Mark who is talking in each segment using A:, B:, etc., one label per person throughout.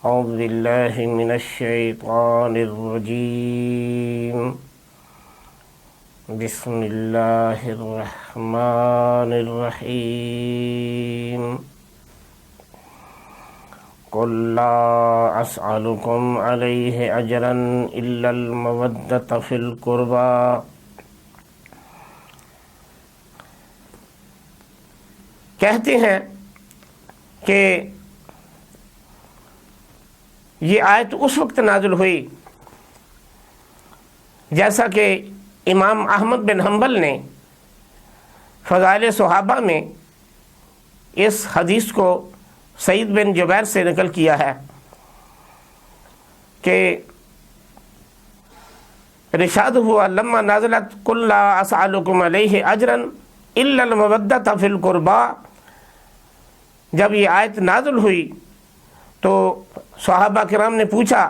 A: اعوذ باللہ من الشیطان الرجیم بسم اللہ الرحمن الرحیم قل لا اسألکم علیہ اجرا الا المودۃ فی القربى۔ کہتے ہیں کہ یہ آیت اس وقت نازل ہوئی جیسا کہ امام احمد بن حنبل نے فضائل صحابہ میں اس حدیث کو سعید بن جبیر سے نقل کیا ہے کہ ارشاد ہوا لما نازلت قل لا اسألکم علیہ اجرا الا المودۃ فی القربى، جب یہ آیت نازل ہوئی تو صحابہ کرام نے پوچھا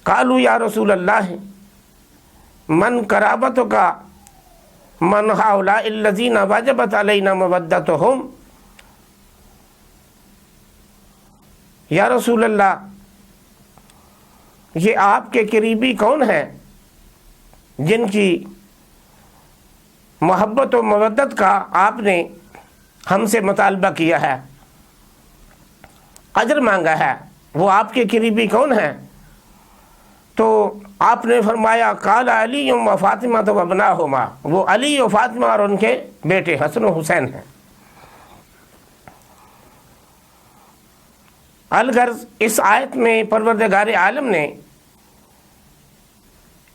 A: قالوا یا رسول اللہ من قرابتک من هؤلاء الذین وجبت علینا مودتهم، یا رسول اللہ یہ آپ کے قریبی کون ہیں جن کی محبت و مودت کا آپ نے ہم سے مطالبہ کیا ہے، اجر مانگا ہے، وہ آپ کے قریبی کون ہیں؟ تو آپ نے فرمایا قال علی و فاطمہ و ابناہما، وہ علی و فاطمہ اور ان کے بیٹے حسن و حسین ہیں۔ الغرض اس آیت میں پروردگار عالم نے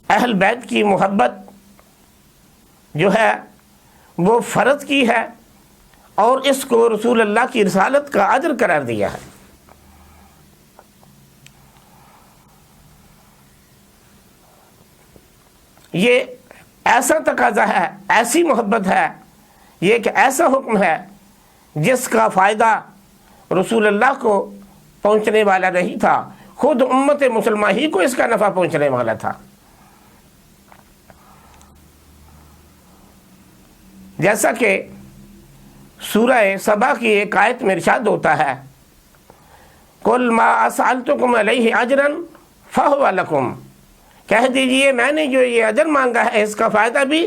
A: اہل بیت کی محبت جو ہے وہ فرض کی ہے اور اس کو رسول اللہ کی رسالت کا اجر قرار دیا ہے۔ یہ ایسا تقاضا ہے، ایسی محبت ہے، یہ ایک ایسا حکم ہے جس کا فائدہ رسول اللہ کو پہنچنے والا نہیں تھا، خود امت مسلمہ ہی کو اس کا نفع پہنچنے والا تھا۔ جیسا کہ سورہ سبا کی ایک آیت میں ارشاد ہوتا ہے قل ما اسألتکم علیہ اجرا فہو لکم، کہہ دیجئے میں نے جو یہ اجر مانگا ہے اس کا فائدہ بھی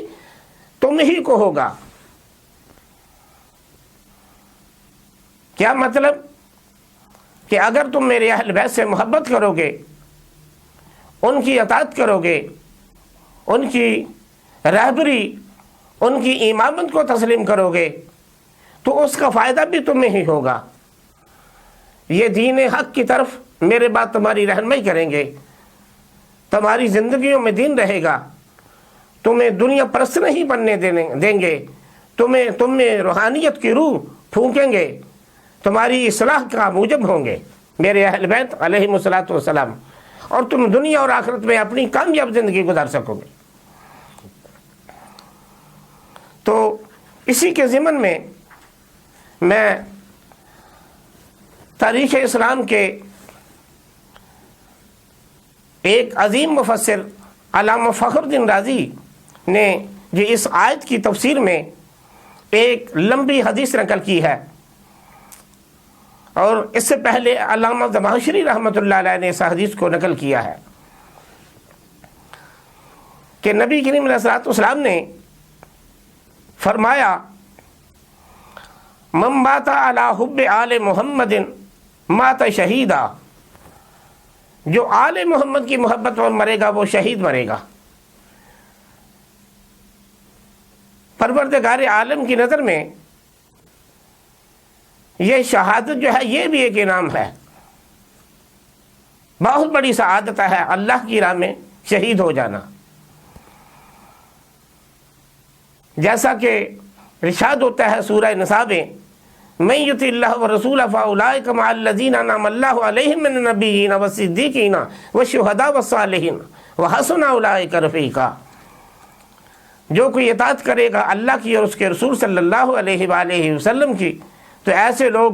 A: تم ہی کو ہوگا۔ کیا مطلب؟ کہ اگر تم میرے اہل بیت سے محبت کرو گے، ان کی اطاعت کرو گے، ان کی رہبری، ان کی امامت کو تسلیم کرو گے تو اس کا فائدہ بھی تمہیں ہی ہوگا۔ یہ دین حق کی طرف میرے بعد تمہاری رہنمائی کریں گے، تمہاری زندگیوں میں دین رہے گا، تمہیں دنیا پرست نہیں بننے دیں گے، تم میں روحانیت کی روح پھونکیں گے، تمہاری اصلاح کا موجب ہوں گے میرے اہل بیت علیہم الصلاۃ والسلام، اور تم دنیا اور آخرت میں اپنی کامیاب زندگی گزار سکو گے۔ تو اسی کے ضمن میں تاریخ اسلام کے ایک عظیم مفسر علامہ فخر الدین رازی نے جو اس آیت کی تفسیر میں ایک لمبی حدیث نقل کی ہے، اور اس سے پہلے علامہ زمخشری رحمۃ اللہ علیہ نے اس حدیث کو نقل کیا ہے کہ نبی کریم علیہ الصلوۃ والسلام نے فرمایا من مات علی حب آل محمد مات شہیدا، جو آل محمد کی محبت پر مرے گا وہ شہید مرے گا۔ پروردگار عالم کی نظر میں یہ شہادت جو ہے یہ بھی ایک انعام ہے، بہت بڑی سعادت ہے اللہ کی راہ میں شہید ہو جانا۔ جیسا کہ ارشاد ہوتا ہے سورہ نساء میں من یطع اللہ ورسولہ فاولئک مع الذین انعم اللہ علیہم من النبیین والصدیقین والشہداء والصالحین وحسن اولئک رفیقا، جو کوئی اطاعت کرے گا اللہ کی اور اس کے رسول صلی اللہ علیہ وآلہ وسلم کی تو ایسے لوگ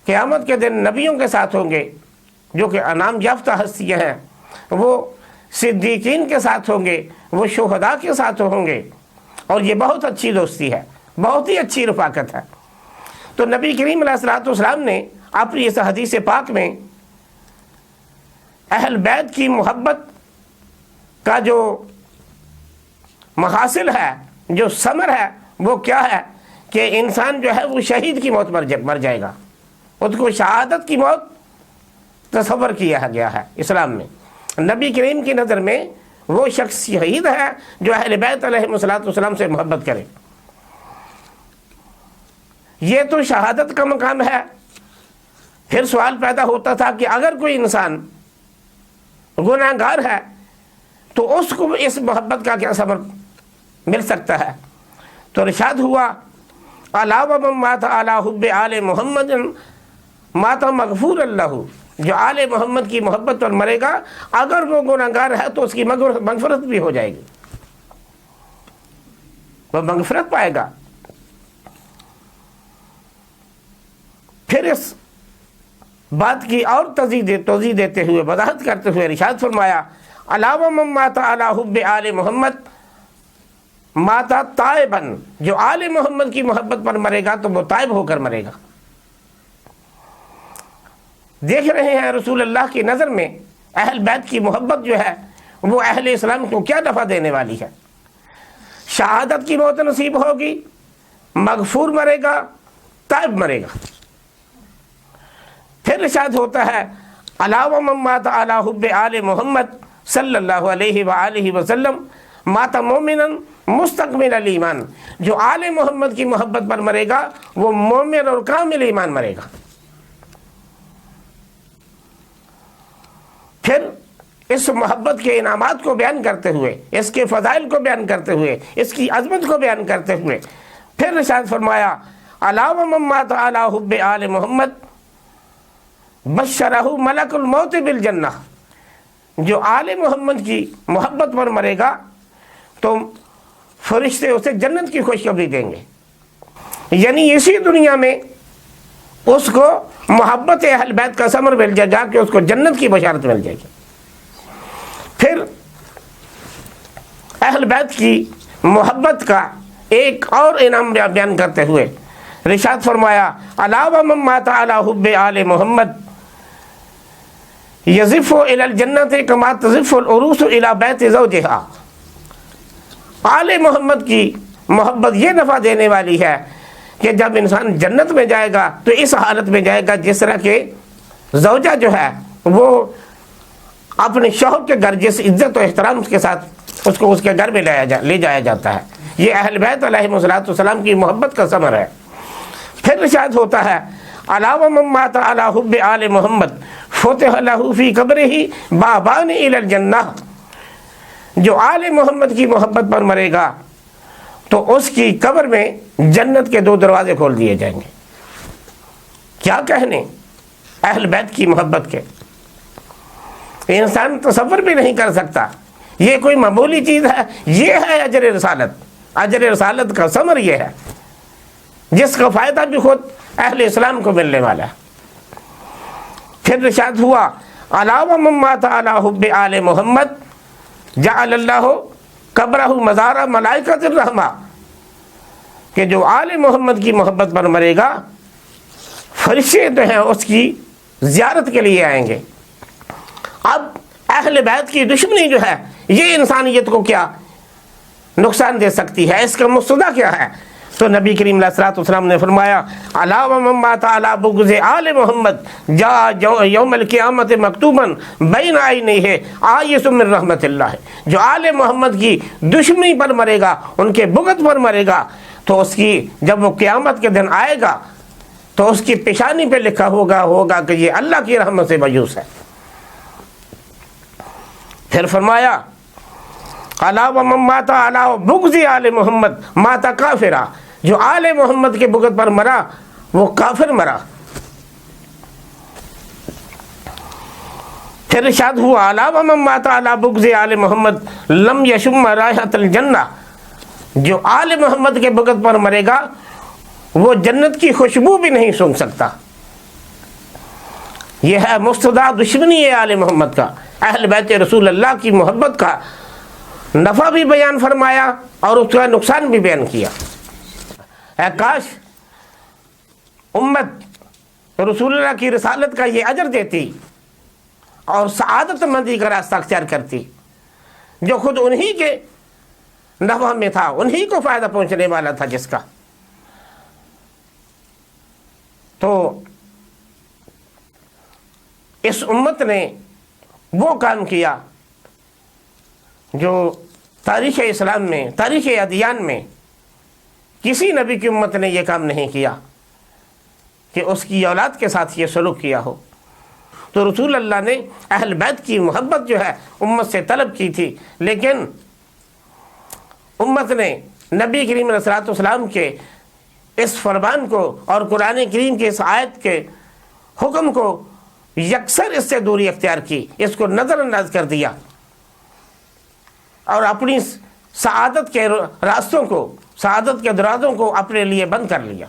A: قیامت کے دن نبیوں کے ساتھ ہوں گے جو کہ انعام یافتہ ہستیاں ہیں، وہ صدیقین کے ساتھ ہوں گے، وہ شہداء کے ساتھ ہوں گے، اور یہ بہت اچھی دوستی ہے، بہت ہی اچھی رفاقت ہے۔ تو نبی کریم علیہ الصلوۃ والسلام نے اپنی اس حدیث پاک میں اہل بیت کی محبت کا جو محاصل ہے، جو ثمر ہے، وہ کیا ہے کہ انسان جو ہے وہ شہید کی موت مر جائے گا. اس کو شہادت کی موت تصور کیا گیا ہے اسلام میں. نبی کریم کی نظر میں وہ شخص شہید ہے جو اہل بیت علیہ السلام سے محبت کرے. یہ تو شہادت کا مقام ہے. پھر سوال پیدا ہوتا تھا کہ اگر کوئی انسان گناہ گار ہے تو اس کو اس محبت کا کیا ثمر مل سکتا ہے؟ تو ارشاد ہوا الا ومن مات علی حب آل محمد مات مغفور اللہ. جو آل محمد کی محبت پر مرے گا اگر وہ گناہ گار ہے تو اس کی مغفرت بھی ہو جائے گی، وہ مغفرت پائے گا. پھر اس بات کی اور توضیح دیتے ہوئے، وضاحت کرتے ہوئے ارشاد فرمایا الا ومن مات علی حب آل محمد ماتا تائبن. جو آل محمد کی محبت پر مرے گا تو وہ تائب ہو کر مرے گا. دیکھ رہے ہیں رسول اللہ کی نظر میں اہل بیت کی محبت جو ہے وہ اہل اسلام کو کیا نفع دینے والی ہے. شہادت کی موت نصیب ہوگی، مغفور مرے گا، تائب مرے گا. پھر ارشاد ہوتا ہے الا ومن مات علی حب آل محمد صلی اللہ علیہ وآلہ وسلم مات مومنا مستکمل الایمان. جو آل محمد کی محبت پر مرے گا وہ مومن اور کامل ایمان مرے گا. پھر اس محبت کے انعامات کو بیان کرتے ہوئے، اس کے فضائل کو بیان کرتے ہوئے، اس کی عظمت کو بیان کرتے ہوئے پھر ارشاد فرمایا الا ومن مات علی حب آل محمد بشرہ ملک الموت بالجنہ. جو آل محمد کی محبت پر مرے گا تو فرشتے اسے جنت کی خوشخبری دیں گے. یعنی اسی دنیا میں اس کو محبت اہل بیت کا ثمر مل جائے گا کہ اس کو جنت کی بشارت مل جائے گی. پھر اہل بیت کی محبت کا ایک اور انعام بیان کرتے ہوئے ارشاد فرمایا الا ومن مات علی حب آل محمد یزف الی الجنۃ کما تزف العروس الی بیت زوجہا. آل محمد کی محبت یہ نفع دینے والی ہے کہ جب انسان جنت میں جائے گا تو اس حالت میں جائے گا جس طرح کہ زوجہ جو ہے وہ اپنے شوہر کے گھر جس عزت و احترام کے ساتھ اس کو اس کے گھر میں لے جایا جاتا ہے. یہ اہل بیت علیہ السلام کی محبت کا ثمر ہے. پھر ارشاد ہوتا ہے الا ومن مات علی حب آل محمد فتح لہ فی قبرہ بابان الی الجنہ. جو آل محمد کی محبت پر مرے گا تو اس کی قبر میں جنت کے 2 دروازے کھول دیے جائیں گے. کیا کہنے اہل بیت کی محبت کے، انسان تصور بھی نہیں کر سکتا. یہ کوئی معمولی چیز ہے؟ یہ ہے اجر رسالت. اجر رسالت کا ثمر یہ ہے جس کا فائدہ بھی خود اہل اسلام کو ملنے والا ہے. پھر ارشاد ہوا الا ومن مات علی حب آل محمد جعل اللہ قبرہ مزار ملائکۃ الرحمہ. کہ جو آل محمد کی محبت پر مرے گا فرشتے جو ہیں اس کی زیارت کے لیے آئیں گے. اب اہل بیت کی دشمنی جو ہے یہ انسانیت کو کیا نقصان دے سکتی ہے، اس کا مستدہ کیا ہے؟ تو نبی کریم علیہ الصلوۃ والسلام نے فرمایا الا ومن مات علی بغض آل محمد جاء یوم القیامت مکتوبا بین عینیہ آیۃ من رحمت اللہ. جو آل محمد کی دشمنی پر مرے گا، ان کے بغض پر مرے گا، تو اس کی جب وہ قیامت کے دن آئے گا تو اس کی پیشانی پہ لکھا ہوگا کہ یہ اللہ کی رحمت سے مایوس ہے. پھر فرمایا الا ومن مات علی بغض آل محمد مات کافرا. جو آل محمد کے بغض پر مرا وہ کافر مرا. پھر ارشاد ہوا الا ومن مات علی بغض آل محمد لم یشم رائحۃ الجنہ. جو آل محمد کے بغض پر مرے گا وہ جنت کی خوشبو بھی نہیں سونگھ سکتا. یہ ہے مستدع دشمنی آل محمد کا. اہل بیت رسول اللہ کی محبت کا نفع بھی بیان فرمایا اور اس کا نقصان بھی بیان کیا. اے کاش امت رسول اللہ کی رسالت کا یہ اجر دیتی اور سعادت مندی کا راستہ اختیار کرتی جو خود انہی کے نفع میں تھا، انہی کو فائدہ پہنچنے والا تھا جس کا. تو اس امت نے وہ کام کیا جو تاریخ اسلام میں، تاریخ ادیان میں کسی نبی کی امت نے یہ کام نہیں کیا کہ اس کی اولاد کے ساتھ یہ سلوک کیا ہو. تو رسول اللہ نے اہل بیت کی محبت جو ہے امت سے طلب کی تھی، لیکن امت نے نبی کریم علیہ الصلوۃ والسلام کے اس فرمان کو اور قرآن کریم کے اس آیت کے حکم کو یکسر اس سے دوری اختیار کی، اس کو نظر انداز کر دیا اور اپنی سعادت کے راستوں کو، سعادت کے دروازوں کو اپنے لیے بند کر لیا.